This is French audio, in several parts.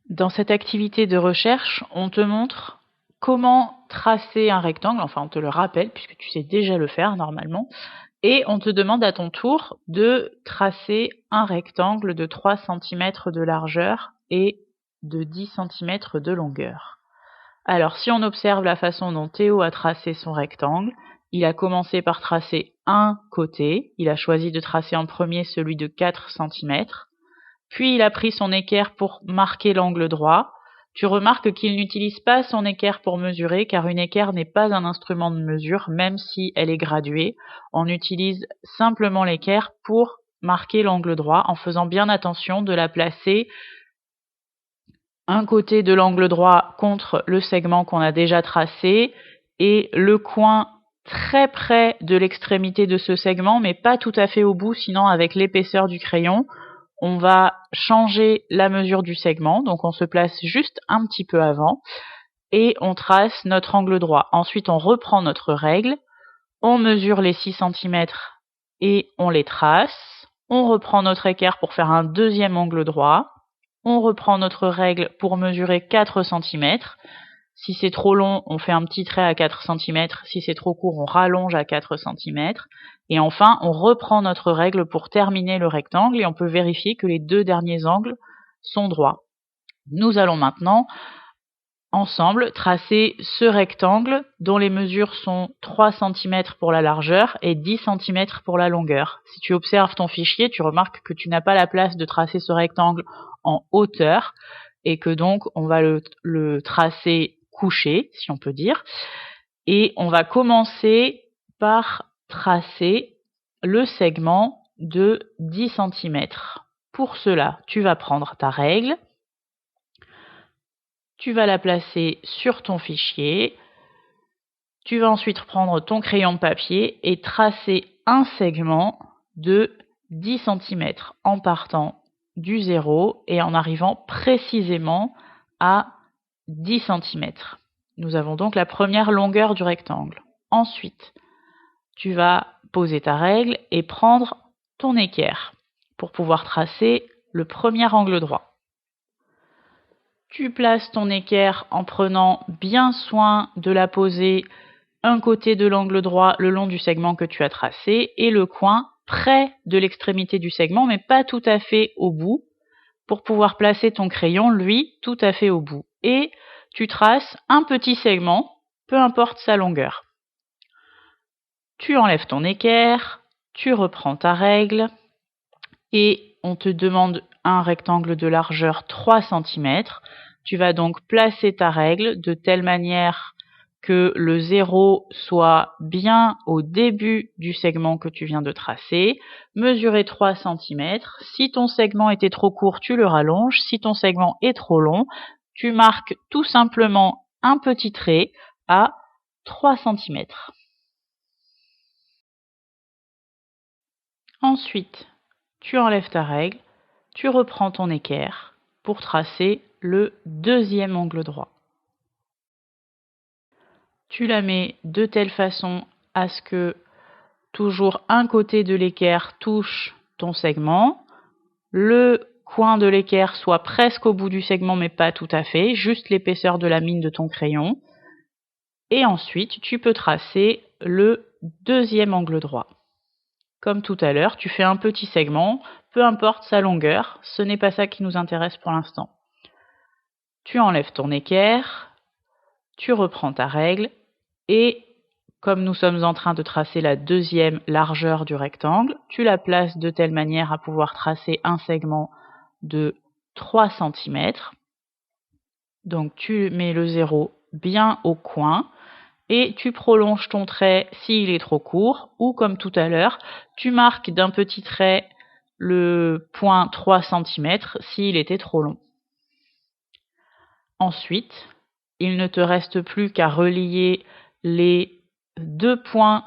Dans cette activité de recherche, on te montre comment tracer un rectangle, enfin on te le rappelle puisque tu sais déjà le faire normalement, et on te demande à ton tour de tracer un rectangle de 3 cm de largeur et de 10 cm de longueur. Alors si on observe la façon dont Théo a tracé son rectangle, il a commencé par tracer un côté, il a choisi de tracer en premier celui de 4 cm, puis il a pris son équerre pour marquer l'angle droit. Tu remarques qu'il n'utilise pas son équerre pour mesurer, car une équerre n'est pas un instrument de mesure, même si elle est graduée. On utilise simplement l'équerre pour marquer l'angle droit, en faisant bien attention de la placer un côté de l'angle droit contre le segment qu'on a déjà tracé, et le coin très près de l'extrémité de ce segment, mais pas tout à fait au bout, sinon avec l'épaisseur du crayon, on va changer la mesure du segment, donc on se place juste un petit peu avant et on trace notre angle droit. Ensuite, on reprend notre règle, on mesure les 6 cm et on les trace. On reprend notre équerre pour faire un deuxième angle droit. On reprend notre règle pour mesurer 4 cm. Si c'est trop long, on fait un petit trait à 4 cm. Si c'est trop court, on rallonge à 4 cm. Et enfin, on reprend notre règle pour terminer le rectangle et on peut vérifier que les deux derniers angles sont droits. Nous allons maintenant, ensemble, tracer ce rectangle dont les mesures sont 3 cm pour la largeur et 10 cm pour la longueur. Si tu observes ton fichier, tu remarques que tu n'as pas la place de tracer ce rectangle en hauteur et que donc on va le tracer couché, si on peut dire. Et on va commencer par tracer le segment de 10 cm. Pour cela, tu vas prendre ta règle, tu vas la placer sur ton fichier, tu vas ensuite prendre ton crayon de papier et tracer un segment de 10 cm en partant du 0 et en arrivant précisément à 10 cm. Nous avons donc la première longueur du rectangle. Ensuite, tu vas poser ta règle et prendre ton équerre pour pouvoir tracer le premier angle droit. Tu places ton équerre en prenant bien soin de la poser un côté de l'angle droit le long du segment que tu as tracé et le coin près de l'extrémité du segment, mais pas tout à fait au bout, pour pouvoir placer ton crayon, lui, tout à fait au bout. Et tu traces un petit segment, peu importe sa longueur. Tu enlèves ton équerre, tu reprends ta règle et on te demande un rectangle de largeur 3 cm. Tu vas donc placer ta règle de telle manière que le 0 soit bien au début du segment que tu viens de tracer, mesurer 3 cm. Si ton segment était trop court, tu le rallonges. Si ton segment est trop long, tu marques tout simplement un petit trait à 3 cm. Ensuite, tu enlèves ta règle, tu reprends ton équerre pour tracer le deuxième angle droit. Tu la mets de telle façon à ce que toujours un côté de l'équerre touche ton segment, le coin de l'équerre soit presque au bout du segment mais pas tout à fait, juste l'épaisseur de la mine de ton crayon. Et ensuite, tu peux tracer le deuxième angle droit. Comme tout à l'heure, tu fais un petit segment, peu importe sa longueur, ce n'est pas ça qui nous intéresse pour l'instant. Tu enlèves ton équerre, tu reprends ta règle et comme nous sommes en train de tracer la deuxième largeur du rectangle, tu la places de telle manière à pouvoir tracer un segment de 3 cm. Donc tu mets le 0 bien au coin et tu prolonges ton trait s'il est trop court ou comme tout à l'heure, tu marques d'un petit trait le point 3 cm s'il était trop long. Ensuite, il ne te reste plus qu'à relier les deux points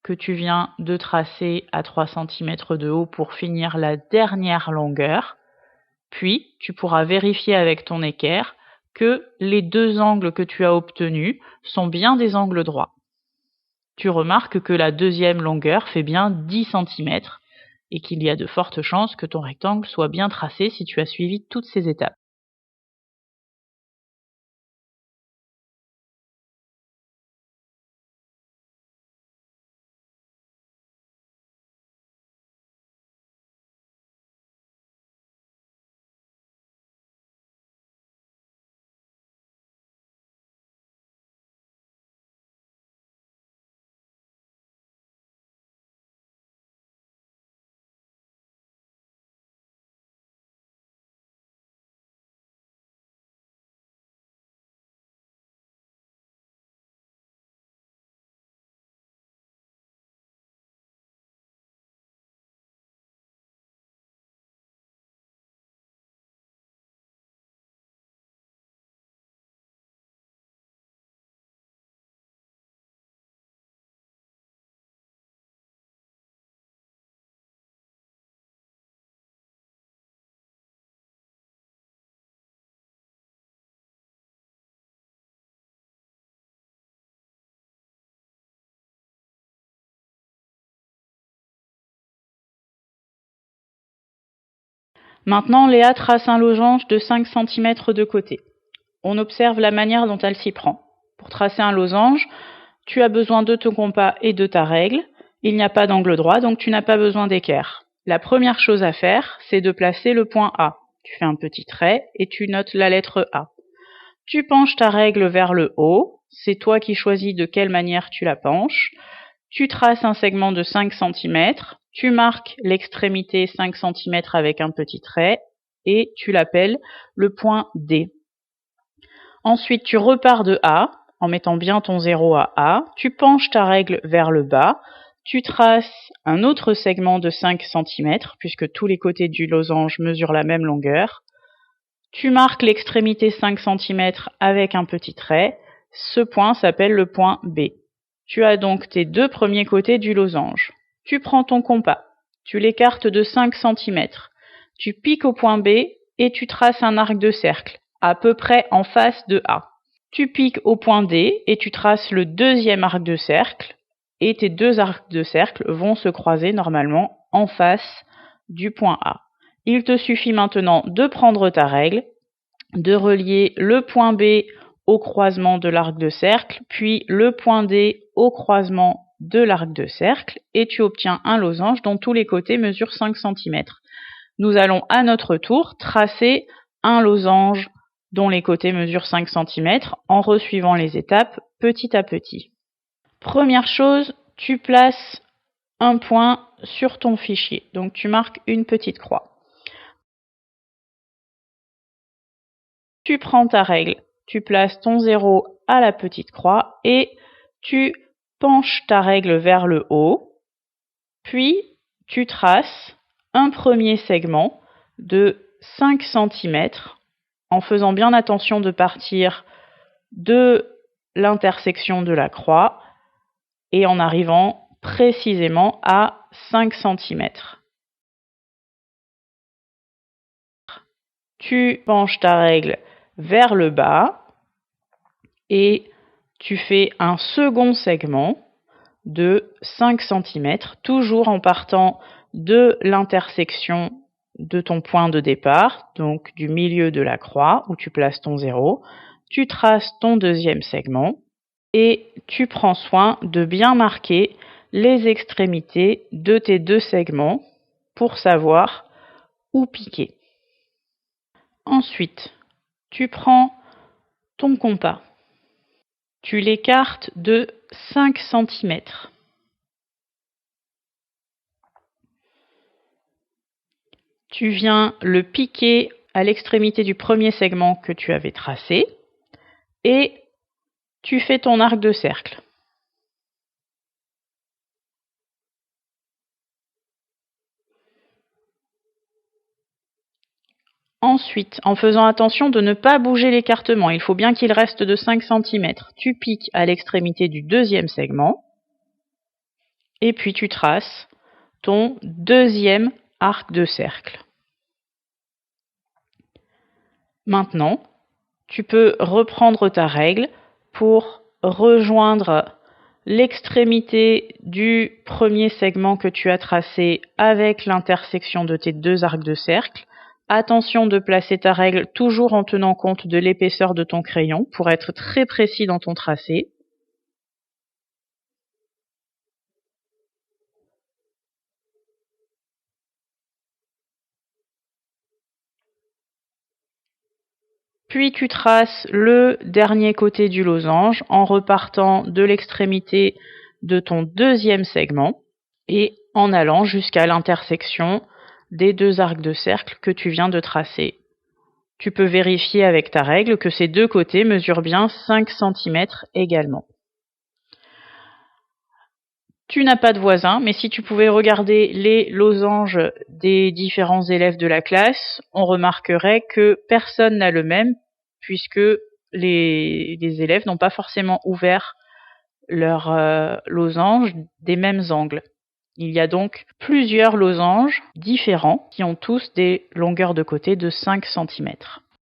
que tu viens de tracer à 3 cm de haut pour finir la dernière longueur. Puis, tu pourras vérifier avec ton équerre que les deux angles que tu as obtenus sont bien des angles droits. Tu remarques que la deuxième longueur fait bien 10 cm et qu'il y a de fortes chances que ton rectangle soit bien tracé si tu as suivi toutes ces étapes. Maintenant, Léa trace un losange de 5 cm de côté. On observe la manière dont elle s'y prend. Pour tracer un losange, tu as besoin de ton compas et de ta règle. Il n'y a pas d'angle droit, donc tu n'as pas besoin d'équerre. La première chose à faire, c'est de placer le point A. Tu fais un petit trait et tu notes la lettre A. Tu penches ta règle vers le haut. C'est toi qui choisis de quelle manière tu la penches. Tu traces un segment de 5 cm. Tu marques l'extrémité 5 cm avec un petit trait et tu l'appelles le point D. Ensuite, tu repars de A en mettant bien ton 0 à A. Tu penches ta règle vers le bas. Tu traces un autre segment de 5 cm puisque tous les côtés du losange mesurent la même longueur. Tu marques l'extrémité 5 cm avec un petit trait. Ce point s'appelle le point B. Tu as donc tes deux premiers côtés du losange. Tu prends ton compas, tu l'écartes de 5 cm. Tu piques au point B et tu traces un arc de cercle, à peu près en face de A. Tu piques au point D et tu traces le deuxième arc de cercle, et tes deux arcs de cercle vont se croiser normalement en face du point A. Il te suffit maintenant de prendre ta règle, de relier le point B au croisement de l'arc de cercle, puis le point D au croisement de l'arc de cercle, et tu obtiens un losange dont tous les côtés mesurent 5 cm. Nous allons à notre tour tracer un losange dont les côtés mesurent 5 cm en resuivant les étapes petit à petit. Première chose, tu places un point sur ton fichier, donc tu marques une petite croix. Tu prends ta règle, tu places ton 0 à la petite croix et tu penches ta règle vers le haut, puis tu traces un premier segment de 5 cm en faisant bien attention de partir de l'intersection de la croix et en arrivant précisément à 5 cm. Tu penches ta règle vers le bas et tu fais un second segment de 5 cm, toujours en partant de l'intersection de ton point de départ, donc du milieu de la croix où tu places ton 0. Tu traces ton deuxième segment et tu prends soin de bien marquer les extrémités de tes deux segments pour savoir où piquer. Ensuite, tu prends ton compas. Tu l'écartes de 5 cm. Tu viens le piquer à l'extrémité du premier segment que tu avais tracé et tu fais ton arc de cercle. Ensuite, en faisant attention de ne pas bouger l'écartement, il faut bien qu'il reste de 5 cm. Tu piques à l'extrémité du deuxième segment et puis tu traces ton deuxième arc de cercle. Maintenant, tu peux reprendre ta règle pour rejoindre l'extrémité du premier segment que tu as tracé avec l'intersection de tes deux arcs de cercle. Attention de placer ta règle toujours en tenant compte de l'épaisseur de ton crayon pour être très précis dans ton tracé. Puis tu traces le dernier côté du losange en repartant de l'extrémité de ton deuxième segment et en allant jusqu'à l'intersection des deux arcs de cercle que tu viens de tracer. Tu peux vérifier avec ta règle que ces deux côtés mesurent bien 5 cm également. Tu n'as pas de voisin, mais si tu pouvais regarder les losanges des différents élèves de la classe, on remarquerait que personne n'a le même, puisque les élèves n'ont pas forcément ouvert leurs losanges des mêmes angles. Il y a donc plusieurs losanges différents qui ont tous des longueurs de côté de 5 cm.